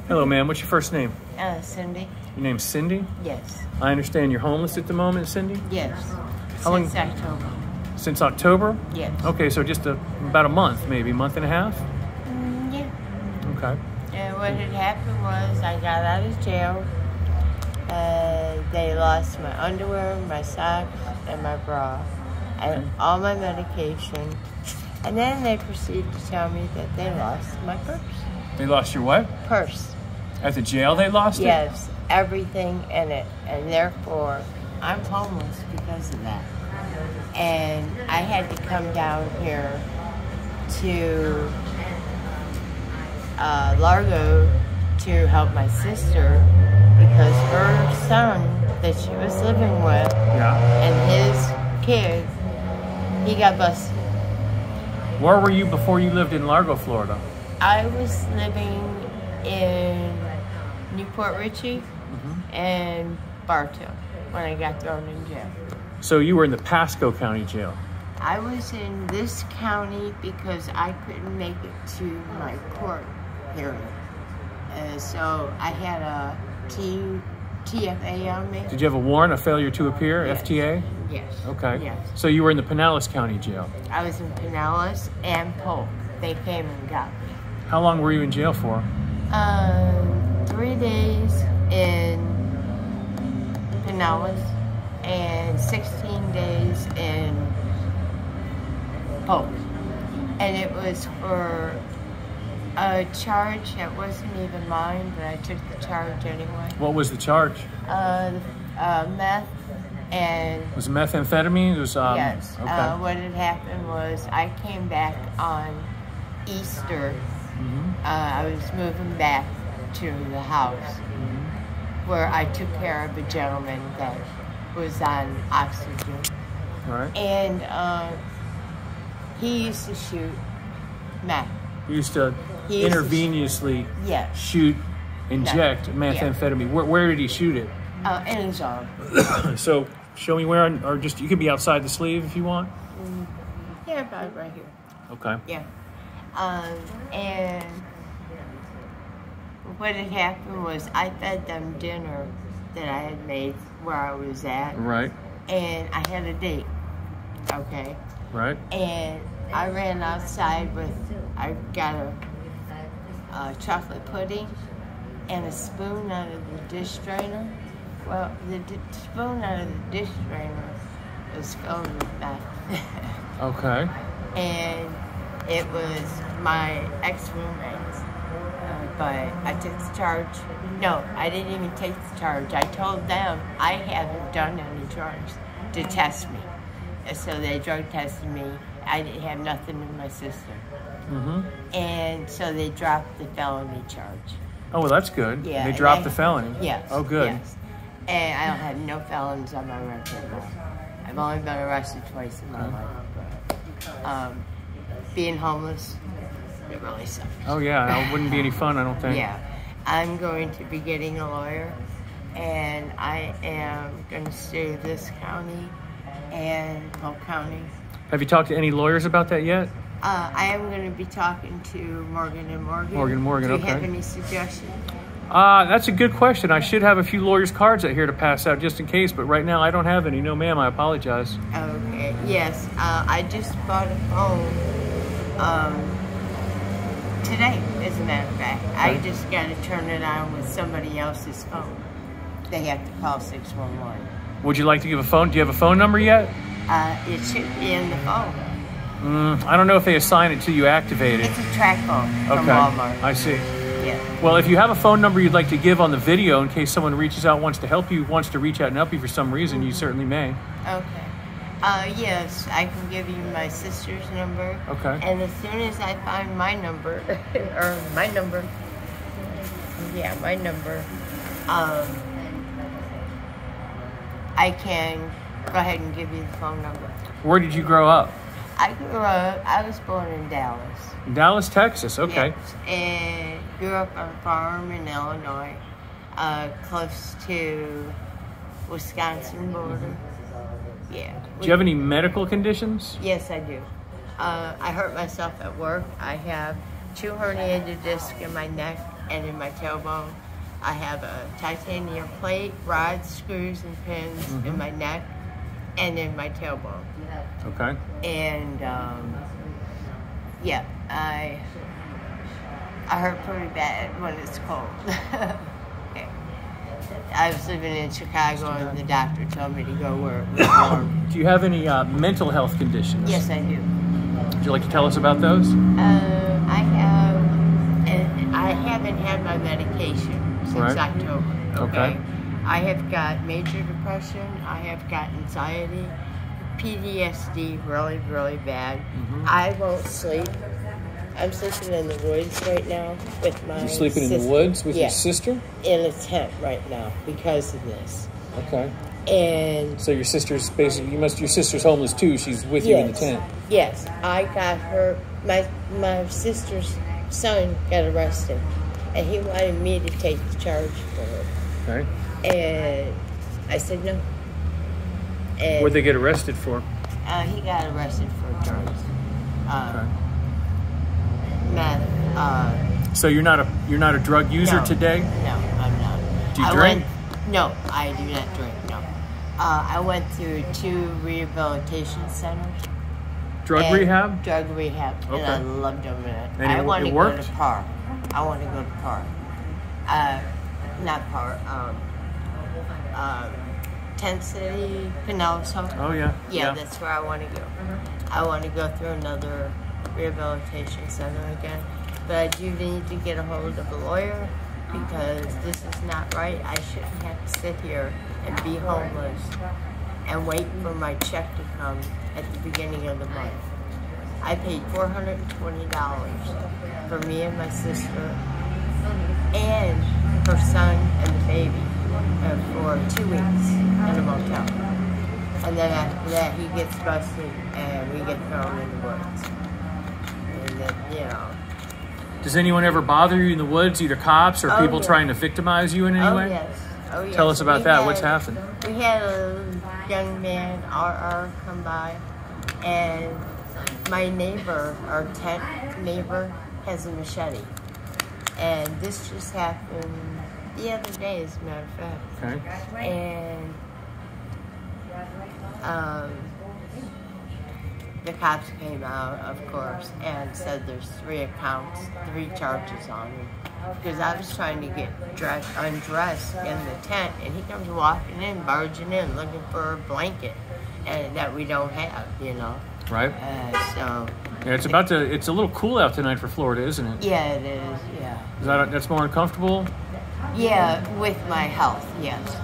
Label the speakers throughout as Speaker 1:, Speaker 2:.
Speaker 1: Hello, ma'am. What's your first name?
Speaker 2: Cindy.
Speaker 1: Your name's Cindy?
Speaker 2: Yes.
Speaker 1: I understand you're homeless at the moment, Cindy?
Speaker 2: Yes.
Speaker 1: How long?
Speaker 2: Since October.
Speaker 1: Since October?
Speaker 2: Yes.
Speaker 1: Okay, so just about a month, maybe, month and a half?
Speaker 2: Yeah.
Speaker 1: Okay.
Speaker 2: And what had happened was I got out of jail. They lost my underwear, my socks, and my bra, and all my medication. And then they proceeded to tell me that they lost my purse.
Speaker 1: They lost your what?
Speaker 2: Purse.
Speaker 1: At the jail they lost it?
Speaker 2: Yes, everything in it. And therefore, I'm homeless because of that. And I had to come down here to Largo to help my sister because her son that she was living with and his kid, he got busted.
Speaker 1: Where were you before you lived in Largo, Florida?
Speaker 2: I was living in Newport Richey and Bartow when I got thrown in jail.
Speaker 1: So you were in the Pasco County Jail?
Speaker 2: I was in this county because I couldn't make it to my court hearing. So I had a TFA on me.
Speaker 1: Did you have a warrant, a failure to appear,
Speaker 2: Yes.
Speaker 1: FTA?
Speaker 2: Yes.
Speaker 1: Okay.
Speaker 2: Yes.
Speaker 1: So you were in the Pinellas County Jail?
Speaker 2: I was in Pinellas and Polk. They came and got me.
Speaker 1: How long were you in jail for?
Speaker 2: 3 days in Pinellas and 16 days in Polk. And it was for a charge that wasn't even mine, but I took the charge anyway.
Speaker 1: What was the charge?
Speaker 2: Meth and...
Speaker 1: Was it methamphetamine? It was,
Speaker 2: yes.
Speaker 1: Okay.
Speaker 2: What had happened was I came back on Easter. I was moving back to the house where I took care of a gentleman that was on oxygen.
Speaker 1: All right.
Speaker 2: And he used to shoot meth.
Speaker 1: You used to intravenously shoot, inject methamphetamine. Where did he shoot it?
Speaker 2: In his arm.
Speaker 1: So show me where, or just, you could be outside the sleeve if you want.
Speaker 2: Yeah, about right here.
Speaker 1: Okay.
Speaker 2: Yeah. And what had happened was I fed them dinner that I had made where I was at.
Speaker 1: Right.
Speaker 2: And I had a date. Okay.
Speaker 1: Right.
Speaker 2: And I ran outside with, I got a chocolate pudding and a spoon out of the dish drainer. Well, the spoon out of the dish drainer was filled with meth.
Speaker 1: Okay.
Speaker 2: And it was my ex-roommate's. But I took the charge. No, I didn't even take the charge. I told them I haven't done any drugs to test me. And so they drug tested me. I didn't have nothing in my system. And so they dropped the felony charge.
Speaker 1: Oh, well, that's good.
Speaker 2: Yeah.
Speaker 1: They dropped the felony.
Speaker 2: Yes.
Speaker 1: Oh, good.
Speaker 2: Yes. And I don't have no felons on my record now. I've only been arrested twice in my life. But, being homeless, it really sucks.
Speaker 1: Oh, yeah. It wouldn't be any fun, I don't think.
Speaker 2: Yeah. I'm going to be getting a lawyer, and I am going to stay in this county and Polk County.
Speaker 1: Have you talked to any lawyers about that yet?
Speaker 2: I am going to be talking to Morgan & Morgan.
Speaker 1: Morgan,
Speaker 2: Do you have any suggestions?
Speaker 1: That's a good question. I should have a few lawyers' cards out here to pass out just in case, but right now I don't have any. No, ma'am, I apologize.
Speaker 2: Okay, yes. I just bought a phone today, as a matter of fact. Okay. I just got to turn it on with somebody else's phone. They have to call 611.
Speaker 1: Would you like to give a phone? Do you have a phone number yet?
Speaker 2: It should be in the phone.
Speaker 1: I don't know if they assign it to you activate it.
Speaker 2: It's a track phone from Walmart.
Speaker 1: I see.
Speaker 2: Yeah.
Speaker 1: Well, if you have a phone number you'd like to give on the video in case someone reaches out, wants to help you, wants to reach out and help you for some reason, you certainly may.
Speaker 2: Okay. Yes, I can give you my sister's number.
Speaker 1: Okay.
Speaker 2: And as soon as I find my number, or my number, I can go ahead and give you the phone number.
Speaker 1: Where did you grow up?
Speaker 2: I was born in Dallas.
Speaker 1: Dallas, Texas, okay.
Speaker 2: Yes, and grew up on a farm in Illinois, close to Wisconsin border. Yeah.
Speaker 1: Do you have any medical conditions?
Speaker 2: Yes, I do. I hurt myself at work. I have 2 herniated discs in my neck and in my tailbone. I have a titanium plate, rods, screws, and pins in my neck and in my tailbone.
Speaker 1: Okay.
Speaker 2: And yeah, I hurt pretty bad when it's cold. Okay. I was living in Chicago, and the doctor told me to go where it was warm.
Speaker 1: Do you have any mental health conditions?
Speaker 2: Yes, I do.
Speaker 1: Would you like to tell us about those?
Speaker 2: I have, and I haven't had my medication since October. Okay. I have got major depression. I have got anxiety, PTSD, really, really bad. I won't sleep. I'm sleeping in the woods right now with my
Speaker 1: You're sleeping in the woods with your sister?
Speaker 2: In a tent right now because of this.
Speaker 1: Okay.
Speaker 2: And
Speaker 1: so your sister's basically, your sister's homeless too. She's with you in the tent.
Speaker 2: Yes. I got her, my sister's son got arrested, and he wanted me to take the charge for her.
Speaker 1: Okay.
Speaker 2: And I said no. And
Speaker 1: what'd they get arrested for?
Speaker 2: He got arrested for drugs.
Speaker 1: Okay.
Speaker 2: Meth.
Speaker 1: So you're not a drug user today?
Speaker 2: No, I'm not.
Speaker 1: Do you drink?
Speaker 2: No, I do not drink. No. I went through 2 rehabilitation centers.
Speaker 1: Drug rehab?
Speaker 2: Drug rehab.
Speaker 1: Okay.
Speaker 2: And I loved them. And
Speaker 1: I
Speaker 2: want to
Speaker 1: worked?
Speaker 2: go to PAR. I want to go to PAR. Not PAR. Tent City, Pinellas Home.
Speaker 1: Oh, yeah.
Speaker 2: Yeah, that's where I want to go. I want to go through another rehabilitation center again. But I do need to get a hold of a lawyer because this is not right. I shouldn't have to sit here and be homeless and wait for my check to come at the beginning of the month. I paid $420 for me and my sister and her son and the baby for 2 weeks in a motel. And then after that, he gets busted and we get thrown in the woods. And then, you know.
Speaker 1: Does anyone ever bother you in the woods, either cops or people trying to victimize you in any way?
Speaker 2: Yes. Oh, yes.
Speaker 1: Tell us about that. What's happened?
Speaker 2: We had a young man, RR, come by, and my neighbor, our tent neighbor, has a machete. And this just happened the other day, as a matter of fact.
Speaker 1: Okay.
Speaker 2: And the cops came out, of course, and said there's 3 accounts, 3 charges on him. Because I was trying to get undressed in the tent, and he comes walking in, barging in, looking for a blanket, and that we don't have, you know.
Speaker 1: Right.
Speaker 2: So.
Speaker 1: Yeah, it's a little cool out tonight for Florida, isn't it?
Speaker 2: Yeah, it is. Yeah.
Speaker 1: That's more uncomfortable?
Speaker 2: Yeah, with my health, yes.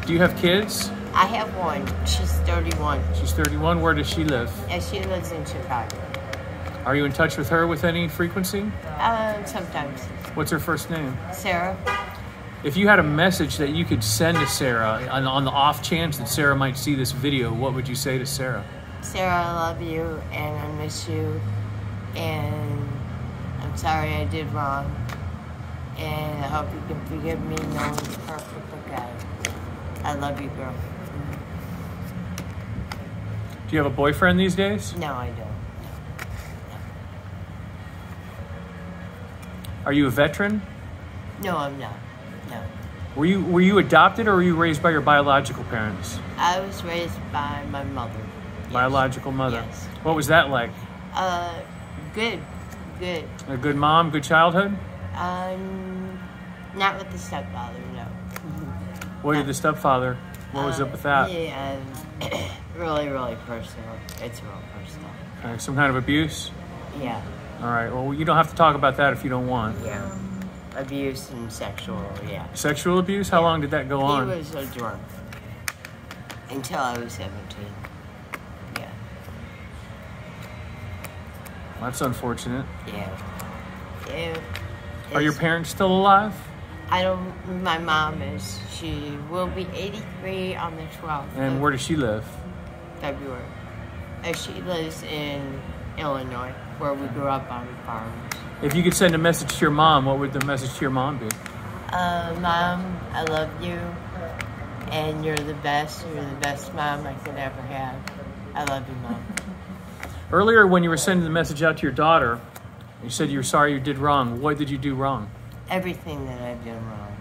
Speaker 1: Do you have kids?
Speaker 2: I have one. She's 31.
Speaker 1: She's 31. Where does she live?
Speaker 2: And she lives in Chicago.
Speaker 1: Are you in touch with her with any frequency?
Speaker 2: Sometimes.
Speaker 1: What's her first name?
Speaker 2: Sarah.
Speaker 1: If you had a message that you could send to Sarah on the off chance that Sarah might see this video, what would you say to Sarah?
Speaker 2: Sarah, I love you and I miss you, and I'm sorry I did wrong, and I hope you can forgive me. No one's perfect but God. I love you, girl.
Speaker 1: Do you have a boyfriend these days?
Speaker 2: No, I don't. No.
Speaker 1: Are you a veteran?
Speaker 2: No, I'm not. No.
Speaker 1: Were you adopted or were you raised by your biological parents?
Speaker 2: I was raised by my mother. Yes.
Speaker 1: Biological mother.
Speaker 2: Yes.
Speaker 1: What was that like?
Speaker 2: Good. Good.
Speaker 1: A good mom, good childhood?
Speaker 2: Not with the stepfather, no.
Speaker 1: What did the stepfather? What was up with that?
Speaker 2: Yeah, really, really personal. It's real personal.
Speaker 1: Okay, some kind of abuse?
Speaker 2: Yeah.
Speaker 1: All right. Well, you don't have to talk about that if you don't want.
Speaker 2: Yeah. Abuse and sexual, yeah.
Speaker 1: Sexual abuse? How long did that go on?
Speaker 2: He was a drunk. Until I was 17. Yeah.
Speaker 1: Well, that's unfortunate.
Speaker 2: Yeah.
Speaker 1: Are your parents still alive?
Speaker 2: My mom is. She will be 83 on the 12th.
Speaker 1: And where does she live?
Speaker 2: February. She lives in Illinois, where we grew up on farms.
Speaker 1: If you could send a message to your mom, what would the message to your mom be?
Speaker 2: Mom, I love you, and you're the best. You're the best mom I could ever have. I love you, Mom.
Speaker 1: Earlier, when you were sending the message out to your daughter, you said you were sorry you did wrong. What did you do wrong?
Speaker 2: everything that I've done wrong.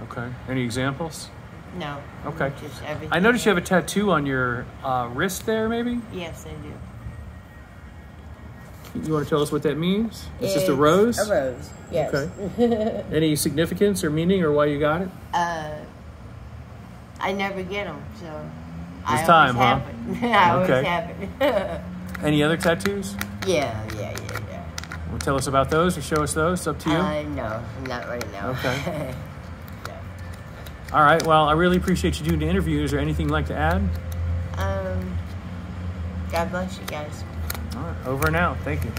Speaker 1: Okay. Any examples?
Speaker 2: No.
Speaker 1: Okay.
Speaker 2: Just everything.
Speaker 1: I noticed you have a tattoo on your wrist there, maybe?
Speaker 2: Yes, I do.
Speaker 1: You want to tell us what that means? It's just a rose?
Speaker 2: A rose, yes.
Speaker 1: Okay. Any significance or meaning or why you got it?
Speaker 2: I never get them, so
Speaker 1: It's
Speaker 2: I
Speaker 1: time,
Speaker 2: always have it. I always
Speaker 1: Okay.
Speaker 2: have it.
Speaker 1: Any other tattoos?
Speaker 2: Yeah.
Speaker 1: Well, tell us about those or show us those. It's up to you.
Speaker 2: No, not right now.
Speaker 1: Okay. All right. Well, I really appreciate you doing the interview. Is there anything you'd like to add?
Speaker 2: God bless you guys.
Speaker 1: All right. Over and out. Thank you.